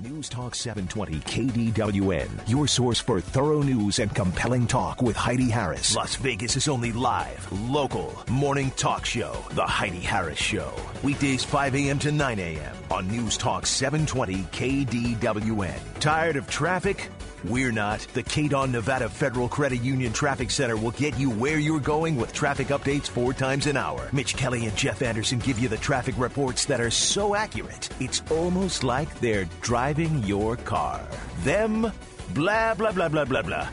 News Talk 720 KDWN, your source for thorough news and compelling talk with Heidi Harris. Las Vegas' only live, local, morning talk show, The Heidi Harris Show. Weekdays 5 a.m. to 9 a.m. on News Talk 720 KDWN. Tired of traffic? We're not. The Cadon Nevada Federal Credit Union Traffic Center will get you where you're going with traffic updates 4 times an hour. Mitch Kelly and Jeff Anderson give you the traffic reports that are so accurate, it's almost like they're driving your car. Them, blah, blah, blah, blah, blah, blah.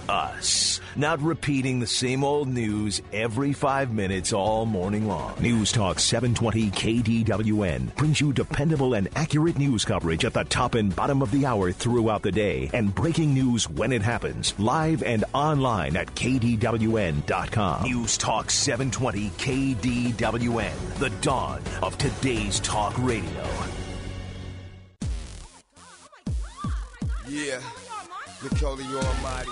Us. Not repeating the same old news every 5 minutes all morning long. News Talk 720 KDWN brings you dependable and accurate news coverage at the top and bottom of the hour throughout the day and breaking news when it happens. Live and online at KDWN.com. News Talk 720 KDWN. The dawn of today's talk radio. Yeah. Niccolio Amati.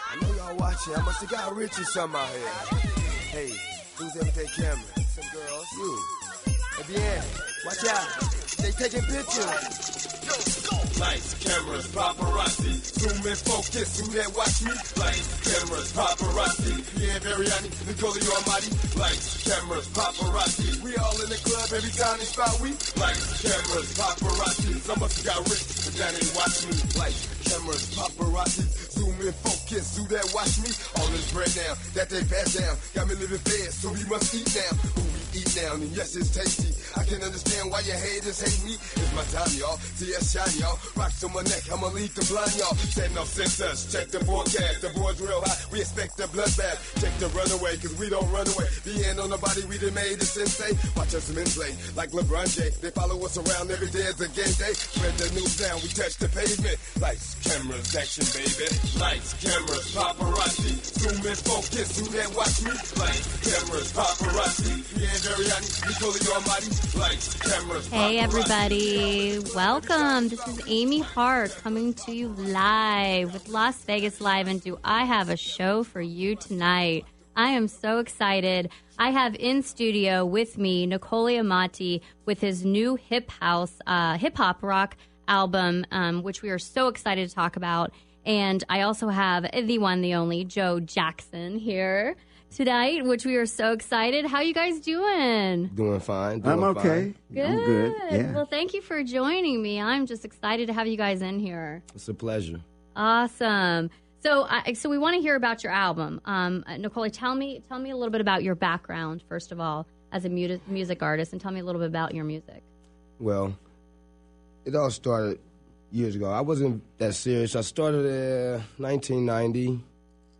I know y'all watching. I must have got rich or something out here. Hey, who's there with that camera? Some girls. You. At the end, watch out. They taking pictures. Lights, cameras, paparazzi. Zoom in, focus. Who that watch me? Lights, cameras, paparazzi. Yeah, Veriani, Niccolio Amati. Lights, cameras, paparazzi. We all in the club every time they spot we. Lights, cameras, paparazzi. Some must have got rich, but that ain't watch me. Lights, cameras, paparazzi. Zoom in, focus. Who that watch me? All this bread now that they pass down. Got me living fast, so we must eat now. Who we eat now, and yes, it's tasty. I can understand why your haters hate me. It's my time, y'all. TS shine, y'all. Rocks on my neck, I'ma lead the blind, y'all. Setting off sensors, check the forecast. The board's real high, we expect a bloodbath. Check the runaway, cause we don't run away. The end on nobody, we done made a sensei. Watch us men play, like LeBron James. They follow us around every day as a game day. Spread the news down, we touch the pavement. Lights, cameras, action, baby. Lights, cameras, paparazzi. Zoom in, focus, who that watch me? Lights, cameras, paparazzi. Yeah, Veriani, Niccolio Amati. Lights, cameras, paparazzi. Hey, everybody. Welcome. This is Amy Hart coming to you live with Las Vegas Live. And do I have a show for you tonight? I am so excited. I have in studio with me Niccolio Amati with his new hip-hop rock album, which we are so excited to talk about. And I also have the one, the only, Joe Jackson here tonight, which we are so excited. How you guys doing? Doing fine. I'm okay. Good. I'm good. Yeah. Well, thank you for joining me. I'm just excited to have you guys in here. It's a pleasure. Awesome. So we want to hear about your album. Nicole, tell me a little bit about your background, first of all, as a music artist, and tell me a little bit about your music. Well, it all started years ago. I wasn't that serious. I started in 1990.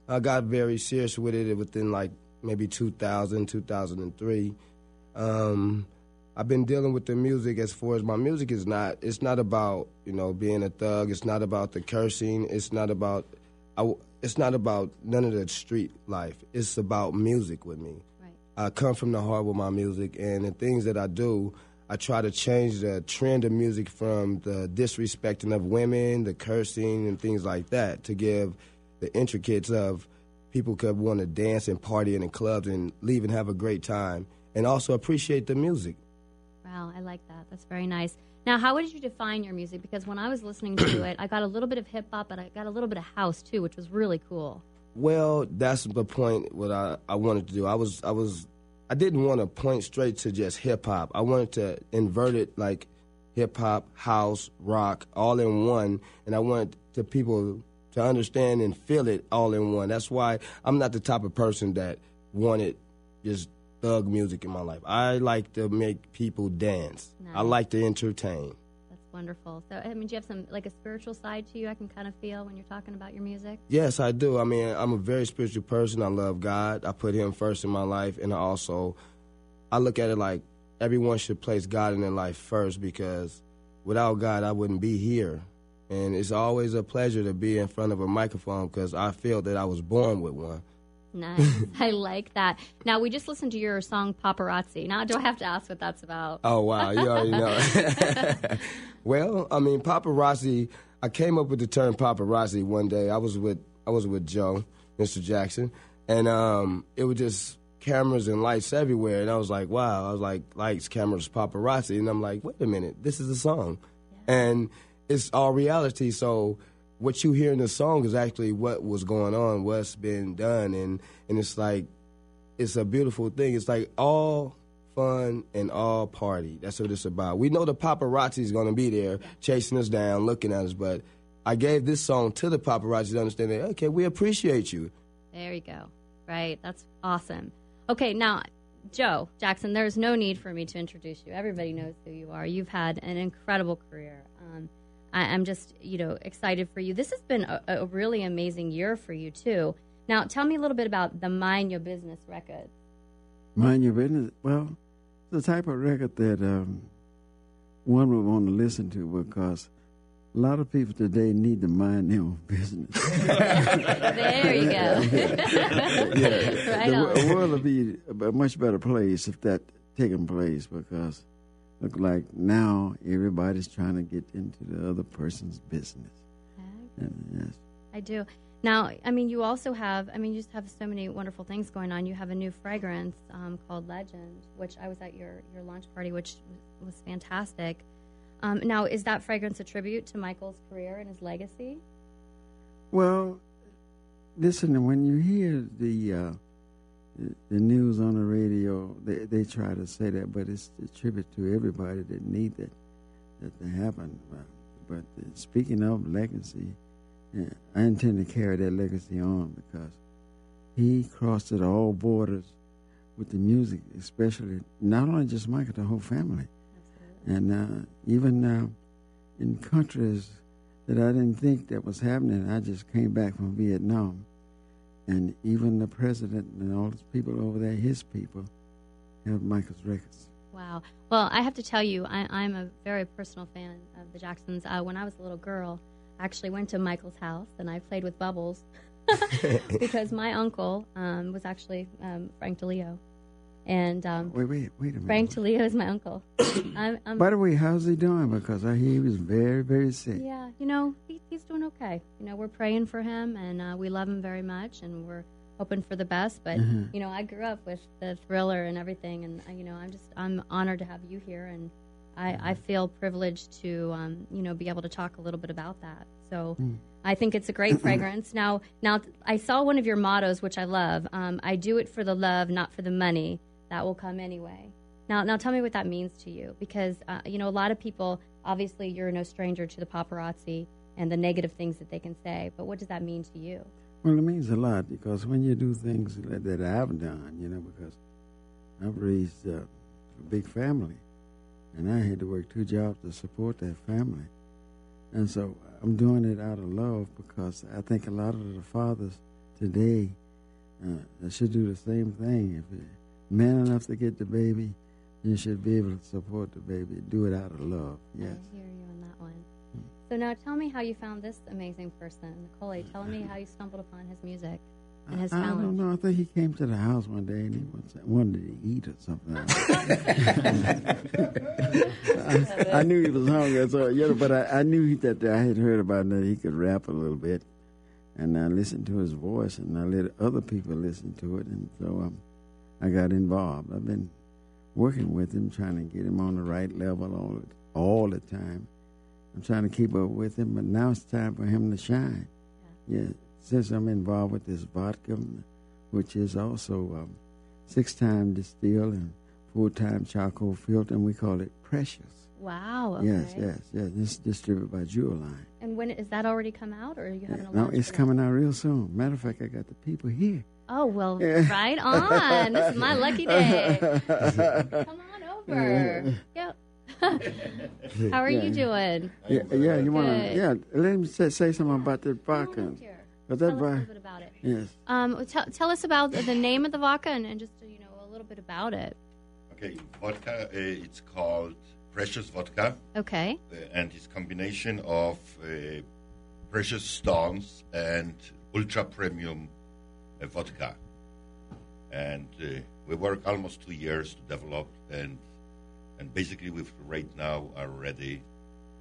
I got very serious with it within like maybe 2000, 2003. I've been dealing with the music as far as my music is not. It's not about being a thug. It's not about the cursing. It's not about none of the street life. It's about music with me. Right. I come from the heart with my music, and the things that I do, I try to change the trend of music from the disrespecting of women, the cursing, and things like that to give the intricates of people could want to dance and party in the clubs and leave and have a great time, and also appreciate the music. Wow, I like that. That's very nice. Now, how would you define your music? Because when I was listening to it, I got a little bit of hip-hop, but I got a little bit of house, too, which was really cool. Well, that's the point what I wanted to do. I didn't want to point straight to just hip-hop. I wanted to invert it like hip-hop, house, rock, all in one, and I wanted the people to understand and feel it all in one. That's why I'm not the type of person that wanted just thug music in my life. I like to make people dance. Nice. I like to entertain. That's wonderful. So, do you have some, like a spiritual side to you I can kind of feel when you're talking about your music? Yes, I do. I mean, I'm a very spiritual person. I love God. I put him first in my life, and I look at it like everyone should place God in their life first, because without God, I wouldn't be here. And it's always a pleasure to be in front of a microphone because I feel that I was born with one. Nice. I like that. Now, we just listened to your song Paparazzi. Now, do I have to ask what that's about? Oh, wow. You already know. Well, I mean, paparazzi, I came up with the term paparazzi one day. I was with Joe, Mr. Jackson, and it was just cameras and lights everywhere. And I was like, wow. I was like, lights, cameras, paparazzi. And I'm like, wait a minute, this is a song. Yeah. And it's all reality. So what you hear in the song is actually what was going on, what's been done, and it's like it's a beautiful thing. It's like all fun and all party. That's what it's about. We know the paparazzi is going to be there chasing us down, looking at us, but I gave this song to the paparazzi to understand that, okay, we appreciate you. There you go. Right. That's awesome. Okay, now, Joe Jackson, there's no need for me to introduce you. Everybody knows who you are. You've had an incredible career. I'm just, excited for you. This has been a really amazing year for you, too. Now, tell me a little bit about the Mind Your Business record. Mind Your Business? Well, it's the type of record that one would want to listen to because a lot of people today need to mind their own business. There you go. Right the world will be a much better place if that taking place because look like now everybody's trying to get into the other person's business. Yes. I do. Now, you also have, you just have so many wonderful things going on. You have a new fragrance called Legend, which I was at your launch party, which was fantastic. Now, is that fragrance a tribute to Michael's career and his legacy? Well, listen, when you hear the news on the radio, they try to say that, but it's a tribute to everybody that need that to happen. But speaking of legacy, I intend to carry that legacy on because he crossed it all borders with the music, especially not only just Michael, the whole family. Absolutely. And even in countries that I didn't think that was happening, I just came back from Vietnam. And even the president and all those people over there, his people, have Michael's records. Wow. Well, I have to tell you, I'm a very personal fan of the Jacksons. When I was a little girl, I actually went to Michael's house and I played with bubbles because my uncle was actually Frank DeLeo. And wait a minute. Frank DeLeo is my uncle. By the way, how's he doing? Because I hear he was very, very sick. Yeah, he's doing okay. We're praying for him, and we love him very much, and we're hoping for the best. But I grew up with the Thriller and everything, and I'm honored to have you here, and I feel privileged to be able to talk a little bit about that. So I think it's a great fragrance. Now I saw one of your mottos, which I love. I do it for the love, not for the money. That will come anyway. Now tell me what that means to you, because a lot of people, obviously you're no stranger to the paparazzi and the negative things that they can say, but what does that mean to you? Well, it means a lot because when you do things that I've done, because I've raised a big family, and I had to work 2 jobs to support that family, and so I'm doing it out of love because I think a lot of the fathers today should do the same thing. If you're man enough to get the baby, you should be able to support the baby. Do it out of love. Yes. I hear you on that one. So now tell me how you found this amazing person, Niccolio. Tell me how you stumbled upon his music and his talent. I don't know. I think he came to the house one day and he wanted to eat or something. I knew he was hungry, so but I knew that I had heard about that he could rap a little bit, and I listened to his voice, and I let other people listen to it, and so I got involved. I've been working with him, trying to get him on the right level all the time. I'm trying to keep up with him, but now it's time for him to shine. Yeah, since I'm involved with this vodka, which is also 6-time distilled and 4-time charcoal filter, and we call it Precious. Wow. Okay. Yes. It's distributed by Jewel Line. And when is that already come out, or are you having a No, launch? it's coming out real soon. Matter of fact, I got the people here. Oh, well, right on. This is my lucky day. Come on over. Yep. How are you doing? Yeah. You want to? Yeah. Let me say something about that vodka. Tell us a little bit about it. Yes. Tell us about the name of the vodka and just a little bit about it. Okay, vodka. It's called Precious Vodka. Okay. And it's combination of precious stones and ultra premium vodka. And we work almost 2 years to develop, and basically we right now are ready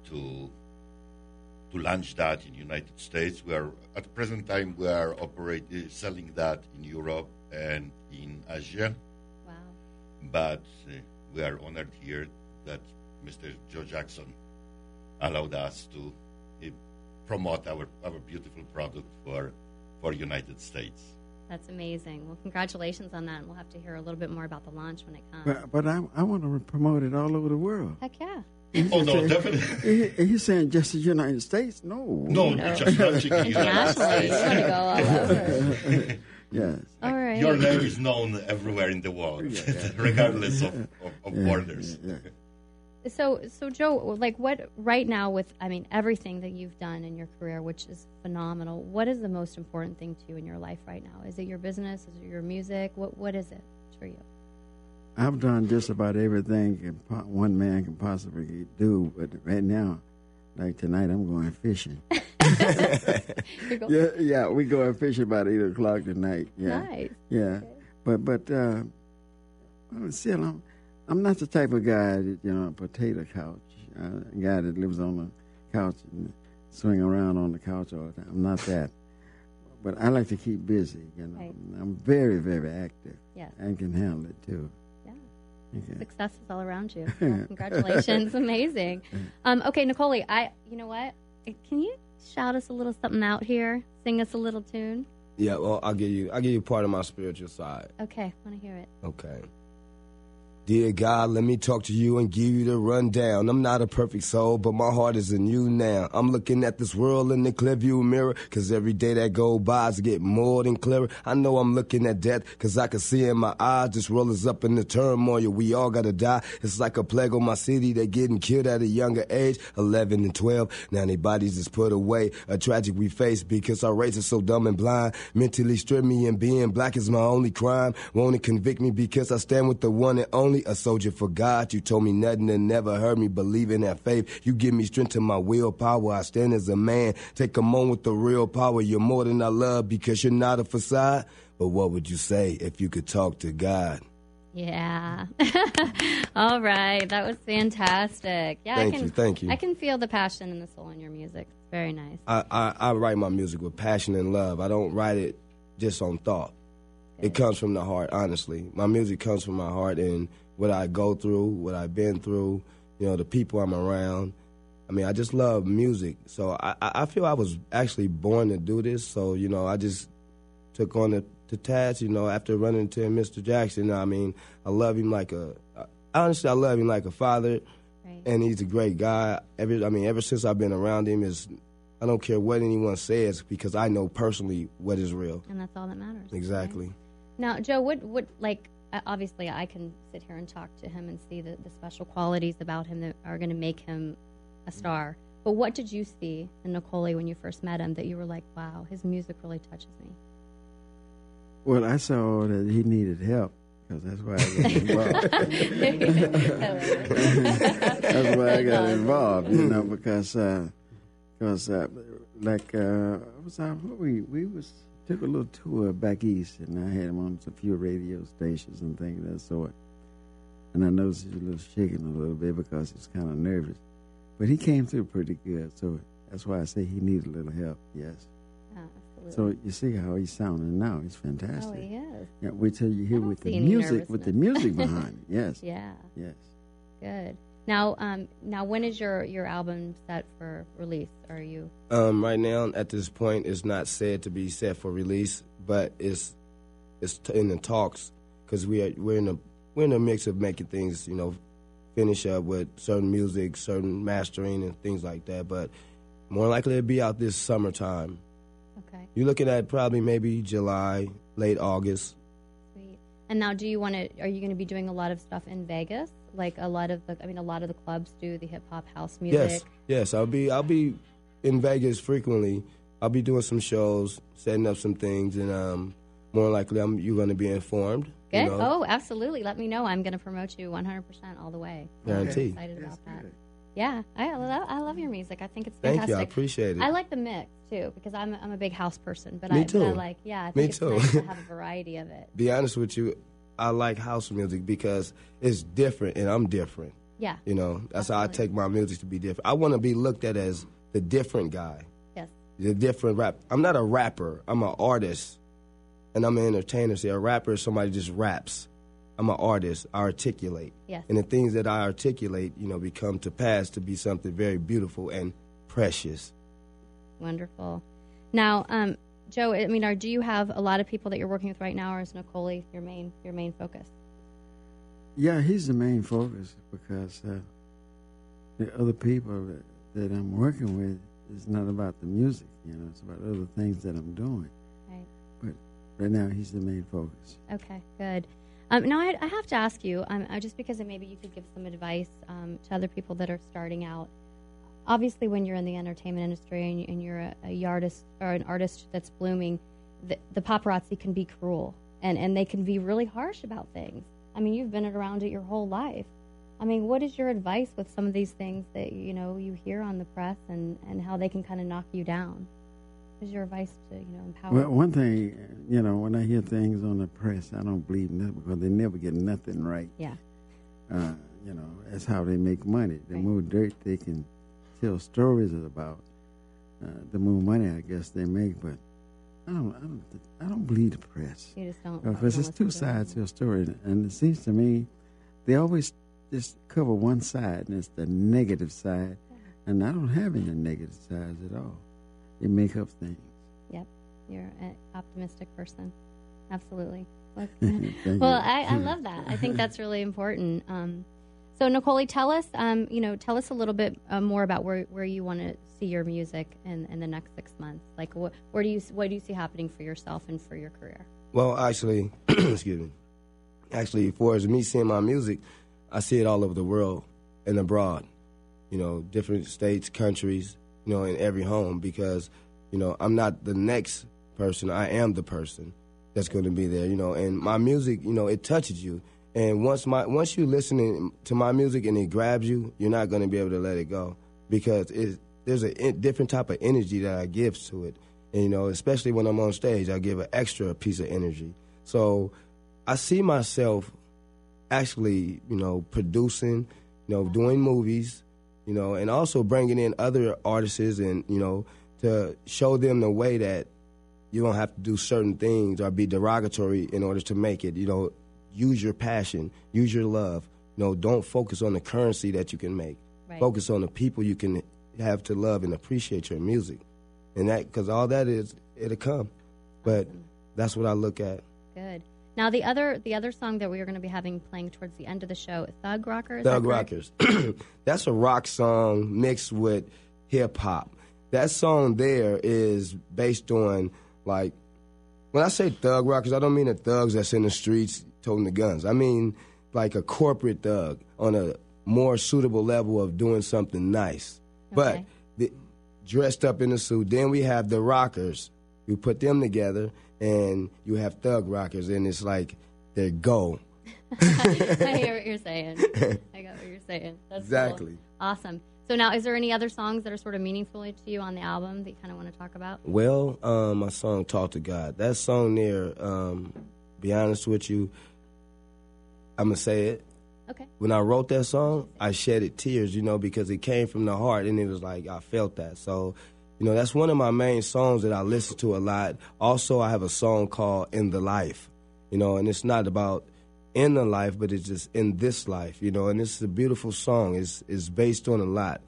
to launch that in United States. We are at the present time we are selling that in Europe and in Asia. Wow. But we are honored here that Mr. Joe Jackson allowed us to promote our beautiful product for United States. That's amazing. Well, congratulations on that. And we'll have to hear a little bit more about the launch when it comes. But I want to promote it all over the world. Heck yeah. Oh, no, definitely. He's saying just the United States? No, just not Internationally, you want to go all over. Yes. All right. Your name is known everywhere in the world, regardless of borders. So Joe, like what right now with, everything that you've done in your career, which is phenomenal, what is the most important thing to you in your life right now? Is it your business? Is it your music? What is it for you? I've done just about everything one man can possibly do, but right now, like tonight, I'm going fishing. Yeah, we going fishing about 8 o'clock tonight. Yeah, nice. Yeah, okay. but still, I'm not the type of guy that potato couch, a guy that lives on the couch and swing around on the couch all the time. I'm not that, but I like to keep busy. Right. I'm very, very active. Yes. And can handle it too. Okay. Success is all around you. Well, congratulations. Amazing. Okay, Niccolio, you know what? Can you shout us a little something out here? Sing us a little tune? Yeah, well, I'll give you part of my spiritual side. Okay, I want to hear it. Okay. Dear God, let me talk to you and give you the rundown. I'm not a perfect soul, but my heart is in you now. I'm looking at this world in the clear view mirror, cause every day that go by I get more than clearer. I know I'm looking at death, cause I can see in my eyes this world is up in the turmoil. We all gotta die. It's like a plague on my city. They getting killed at a younger age, 11 and 12. Now their bodies is put away. A tragic we face because our race is so dumb and blind. Mentally strip me and being black is my only crime. Won't it convict me because I stand with the one and only. A soldier for God, you told me nothing and never heard me believe in that faith. You give me strength to my willpower. I stand as a man. Take a moment with the real power. You're more than I love because you're not a facade. But what would you say if you could talk to God? Yeah. All right. That was fantastic. Yeah, Thank you. I can feel the passion and the soul in your music. It's very nice. I write my music with passion and love. I don't write it just on thought. Good. It comes from the heart, honestly. My music comes from my heart and what I go through, what I've been through, the people I'm around. I just love music. So I feel I was actually born to do this. So, I just took on the task, after running into Mr. Jackson. I love him like honestly, I love him like a father. Right. And he's a great guy. Ever since I've been around him, I don't care what anyone says because I know personally what is real. And that's all that matters. Exactly. Right? Now, Joe, what obviously I can sit here and talk to him and see the special qualities about him that are going to make him a star. But what did you see in Niccolio when you first met him that you were like, wow, his music really touches me? Well, I saw that he needed help because that's why I got involved. That's why I got involved, because we took a little tour back east, and I had him on a few radio stations and things of that sort. And I noticed he was a little shaking a little bit because he was kind of nervous. But he came through pretty good, so that's why I say he needed a little help, yes. So you see how he's sounding now. He's fantastic. Oh, he is. Yeah, wait till you hear with the music behind it. Yes. Yeah. Yes. Good. Now, when is your album set for release? Are you? Right now, at this point, it's not said to be set for release, but it's in the talks because we're in the mix of making things, finish up with certain music, certain mastering, and things like that. But more likely, it'll be out this summertime. Okay. You're looking at probably maybe July, late August. Sweet. And now, are you going to be doing a lot of stuff in Vegas? Like a lot of the clubs do the hip hop house music. Yes, I'll be in Vegas frequently. I'll be doing some shows, setting up some things, and more likely you're going to be informed. Good. Oh, absolutely. Let me know. I'm going to promote you 100% all the way. Guaranteed. I'm excited about that. Yeah, I love your music. I think it's fantastic. Thank you. I appreciate it. I like the mix too because I'm a big house person. But Me too. I think it's nice to have a variety of it. Be honest with you, I like house music because it's different and I'm different. Yeah. That's how I take my music to be different. I want to be looked at as the different guy. Yes. The different rap. I'm not a rapper. I'm an artist, and I'm an entertainer. See, a rapper is somebody just raps. I'm an artist. I articulate. Yes. And the things that I articulate, become to pass to be something very beautiful and precious. Wonderful. Now, Joe, do you have a lot of people that you're working with right now, or is Niccolio your main focus? Yeah, he's the main focus because the other people that I'm working with is not about the music, it's about other things that I'm doing. Right. But right now, he's the main focus. Okay, good. Now, I have to ask you, just because maybe you could give some advice to other people that are starting out. Obviously, when you're in the entertainment industry and you're a artist or an artist that's blooming, the paparazzi can be cruel and they can be really harsh about things. You've been around it your whole life. What is your advice with some of these things that you hear on the press and how they can kind of knock you down? What is your advice to empower? Well, one thing, when I hear things on the press, I don't believe nothing because they never get nothing right. Yeah. That's how they make money. The more dirt they can tell stories about, the more money I guess they make. But I don't believe the press. You just don't. Because it's two sides to a story, and it seems to me they always just cover one side, and it's the negative side. And I don't have any negative sides at all. They make up things. Yep, you're an optimistic person. Absolutely. Well, Thank I love that. I think that's really important. So, Niccolio, tell us a little bit more about where you want to see your music in the next 6 months. Like, what do you see happening for yourself and for your career? Well, actually, excuse me. Actually, as far as me seeing my music, I see it all over the world and abroad. Different states, countries, in every home because, I'm not the next person. I am the person that's going to be there, and my music, it touches you. And once you listen to my music and it grabs you, you're not going to be able to let it go because there's a different type of energy that I give to it. And, especially when I'm on stage, I give an extra piece of energy. So I see myself actually, producing, doing movies, and also bringing in other artists and, to show them the way that you don't have to do certain things or be derogatory in order to make it, Use your passion, use your love. Don't focus on the currency that you can make. Right. Focus on the people you can have to love and appreciate your music. And that, because all that is, it'll come. But that's what I look at. Good. Now, the other song that we are going to be having playing towards the end of the show, Thug Rockers. Thug Rockers. That's a rock song mixed with hip-hop. That song there is based on, like, when I say Thug Rockers, I don't mean the thugs that's in the streets toting the guns. I mean like a corporate thug on a more suitable level of doing something nice. Okay. But dressed up in a suit. Then we have the rockers. You put them together, and you have Thug Rockers, and it's like they go. I hear what you're saying. I got what you're saying. That's exactly. Cool. Awesome. So now, is there any other songs that are sort of meaningful to you on the album that you kind of want to talk about? Well, my song, Talk to God. That song there, be honest with you, I'm going to say it. Okay. When I wrote that song, I shedded tears, because it came from the heart, and it was like I felt that. So, that's one of my main songs that I listen to a lot. Also, I have a song called In the Life, and it's not about in the life, but it's just in this life, and it's a beautiful song. It's based on a lot,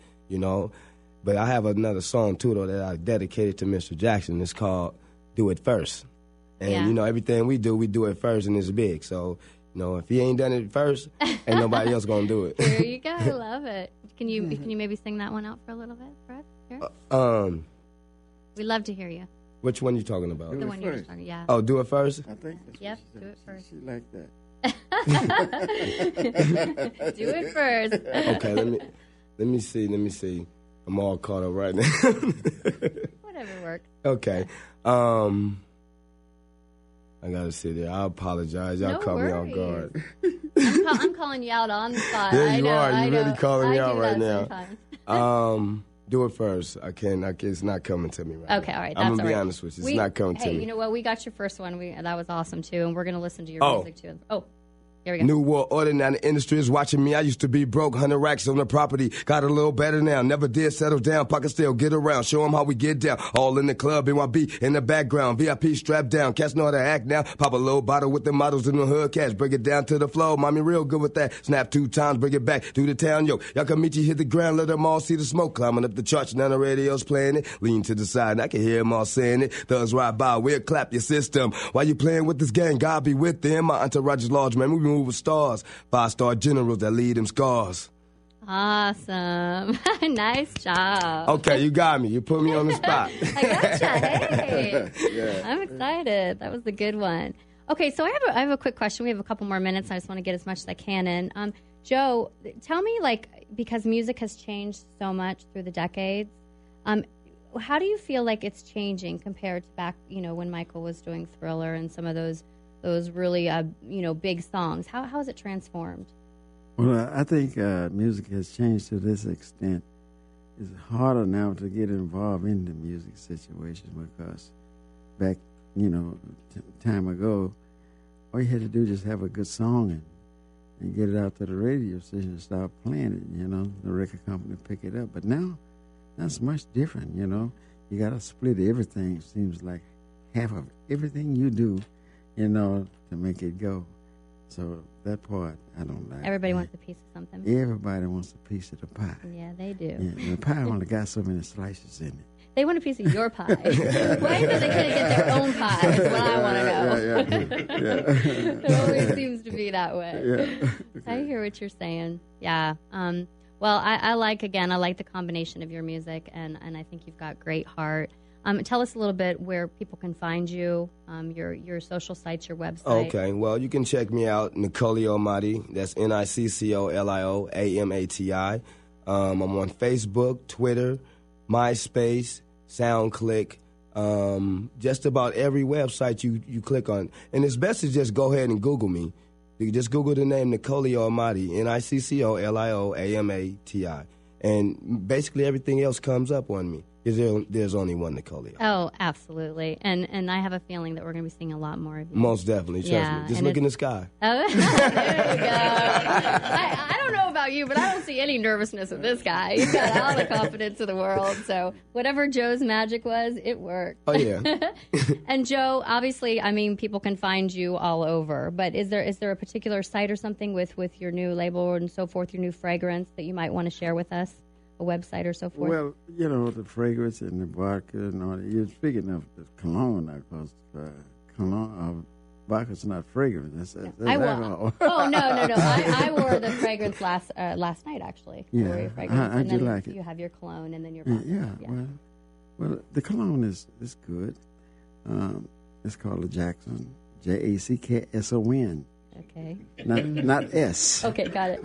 But I have another song, too, though, that I dedicated to Mr. Jackson. It's called Do It First. And, everything we do it first, and it's big. So, if he ain't done it first, ain't nobody else gonna do it. There you go. I love it. Can you maybe sing that one out for a little bit, Fred? We'd love to hear you. Which one you talking about? The one you're just talking. Yeah. Oh, Do It First. I think. That's yep. What Do it first. She like that. Do it first. Okay. Let me see. I'm all caught up right now. Whatever works. Okay. I gotta sit there. I apologize. Y'all caught me off guard. I'm calling you out on the spot. Yes, you are. You're really calling me out right now. Sometimes. Do it first. I can't. It's not coming to me right now. Okay, all right. I'm gonna be honest with you. It's not coming to me. Hey, you know what? We got your first one. That was awesome too, and we're gonna listen to your music too. Oh, Here we go. New world order, now the industry is watching me. I used to be broke, 100 racks on the property. Got a little better now, never did settle down. Pocket still get around, show them how we get down. All in the club, NYB in the background. VIP strapped down, cats know how to act now. Pop a little bottle with the models in the hood cash. Bring it down to the floor, mommy real good with that. Snap 2 times, bring it back through the town, yo. Y'all can meet you, hit the ground, let them all see the smoke. Climbing up the charts, none of the radio's playing it. Lean to the side, and I can hear them all saying it. Thugs ride by, we'll clap your system. While you playing with this gang, God be with them. My entourage is large, man, we move with stars. 5-star generals that lead them scars. Awesome. Nice job. Okay, you got me. You put me on the spot. I gotcha. Hey. Yeah. I'm excited. That was the good one. Okay, so I have a quick question. We have a couple more minutes. I just want to get as much as I can in. Joe, tell me, because music has changed so much through the decades, how do you feel like it's changing compared to back, when Michael was doing Thriller and some of those really, big songs? How has it transformed? Well, I think music has changed to this extent. It's harder now to get involved in the music situation because back, time ago, all you had to do was just have a good song and get it out to the radio station and start playing it, the record company pick it up. But now, that's much different, You got to split everything. It seems like half of everything you do, to make it go. So that part, I don't like. Everybody wants a piece of something. Everybody wants a piece of the pie. Yeah, they do. Yeah, the pie only got so many slices in it. They want a piece of your pie. Why is it they can't get their own pie? Is what I want to know. Yeah. It always seems to be that way. Yeah. Okay. I hear what you're saying. Yeah. Well, I like the combination of your music, and I think you've got great heart. Tell us a little bit where people can find you, your social sites, your website. Okay, well, you can check me out, Niccolio Amati. That's Niccolio Amati. I'm on Facebook, Twitter, MySpace, SoundClick, just about every website you click on. And it's best to just go ahead and Google me. You can just Google the name Niccolio Amati, Niccolio Amati. And basically everything else comes up on me. There's only one Niccolio. Oh, absolutely. And I have a feeling that we're going to be seeing a lot more of you. Most definitely. Trust me. Just look in the sky. Oh, there you go. I don't know about you, but I don't see any nervousness with this guy. He's got all the confidence in the world. So whatever Joe's magic was, it worked. Oh, yeah. And Joe, obviously, people can find you all over. But is there a particular site or something with your new label and so forth, your new fragrance that you might want to share with us? A website or so forth? Well, the fragrance and the vodka and all that. You're speaking of the cologne now, because vodka's not fragrance. That's alcohol. Oh, no. I wore the fragrance last night, actually. Yeah. I wore your fragrance. How'd you like it? You have your cologne and then your vodka. Yeah. Well, the cologne is good. It's called the Jackson, Jackson. Okay. Not S. Okay, got it.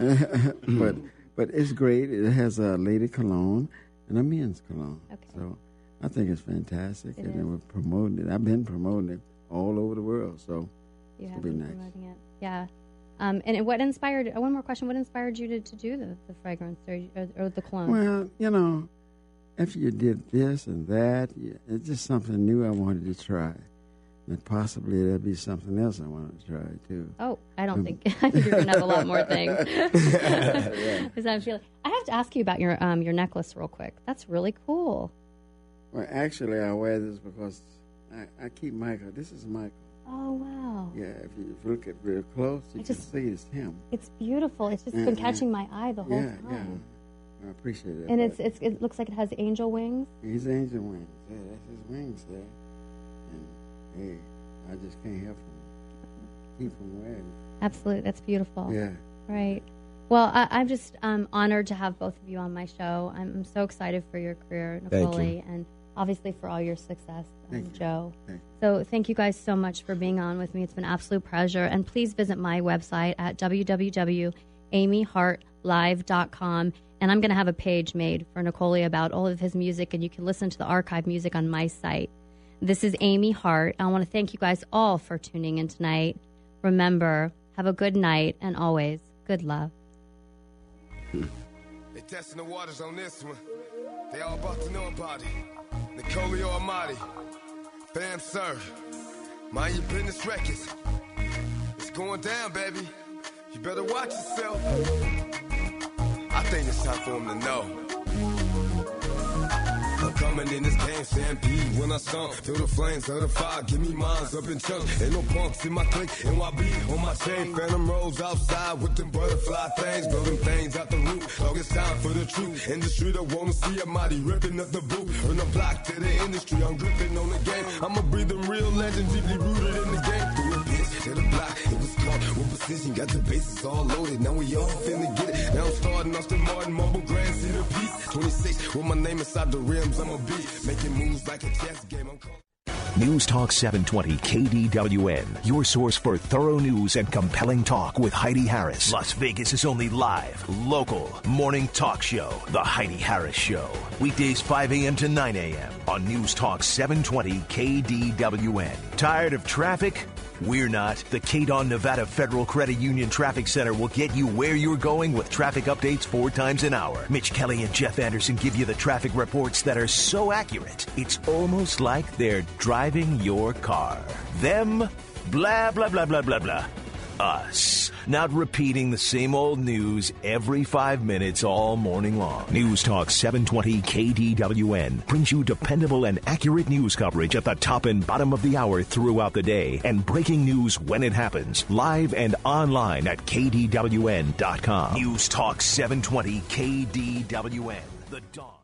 But it's great. It has a lady cologne and a men's cologne. Okay. So I think it's fantastic. And we're promoting it. I've been promoting it all over the world. So it'll be nice. Promoting it. Yeah. And what inspired, one more question, what inspired you to do the fragrance or the cologne? Well, after you did this and that, it's just something new I wanted to try. And possibly there'll be something else I want to try, too. Oh, I think you're going to have a lot more things. Because I have to ask you about your necklace real quick. That's really cool. Well, actually, I wear this because I keep Michael. This is Michael. Oh, wow. Yeah, if you look at real close, you can see it's him. It's beautiful. It's just been catching my eye the whole time. Yeah. I appreciate it. And it looks like it has angel wings. He's angel wings. Yeah, that's his wings there. Hey, I just can't help keep from wearing it. Absolutely. That's beautiful. Yeah. Right. Well, I'm just honored to have both of you on my show. I'm so excited for your career, Niccolio, and obviously for all your success, Joe. So thank you guys so much for being on with me. It's been an absolute pleasure. And please visit my website at www.amyhartlive.com. And I'm going to have a page made for Niccolio about all of his music, and you can listen to the archive music on my site. This is Amy Hart. I want to thank you guys all for tuning in tonight. Remember, have a good night, and always, good love. They testing the waters on this one. They all about to know about it. Niccolio Amati. Bam, sir. Mind your business records. It's going down, baby. You better watch yourself. I think it's time for him to know. I'm coming in this game, stampede when I stomp. Feel the flames of the fire, give me mines up in chunks. Ain't no punks in my clique, NYB on my chain. Phantom rolls outside with them butterfly things. Building things out the roof, dog, it's time for the truth. In the street, I wanna see Amati ripping up the boot. From the block to the industry, I'm gripping on the game. I'm a breathing real legend, deeply rooted in the game. Through a pitch to the block, it was caught with precision. Got the bases all loaded, now we all finna get it. Now I'm starting off the Martin Mobile Grand, see the piece. 26, with my name inside the rims, I'm a beat. Making moves like a chess game, I'm called. News Talk 720 KDWN, your source for thorough news and compelling talk with Heidi Harris. Las Vegas' only live, local, morning talk show, The Heidi Harris Show. Weekdays 5 a.m. to 9 a.m. on News Talk 720 KDWN. Tired of traffic? We're not. The Cadon Nevada Federal Credit Union Traffic Center will get you where you're going with traffic updates 4 times an hour. Mitch Kelly and Jeff Anderson give you the traffic reports that are so accurate, it's almost like they're driving your car. Them, blah, blah, blah, blah, blah, blah. Us, not repeating the same old news every 5 minutes all morning long. News Talk 720 KDWN brings you dependable and accurate news coverage at the top and bottom of the hour throughout the day, and breaking news when it happens, live and online at KDWN.com. News Talk 720 KDWN, the dawn.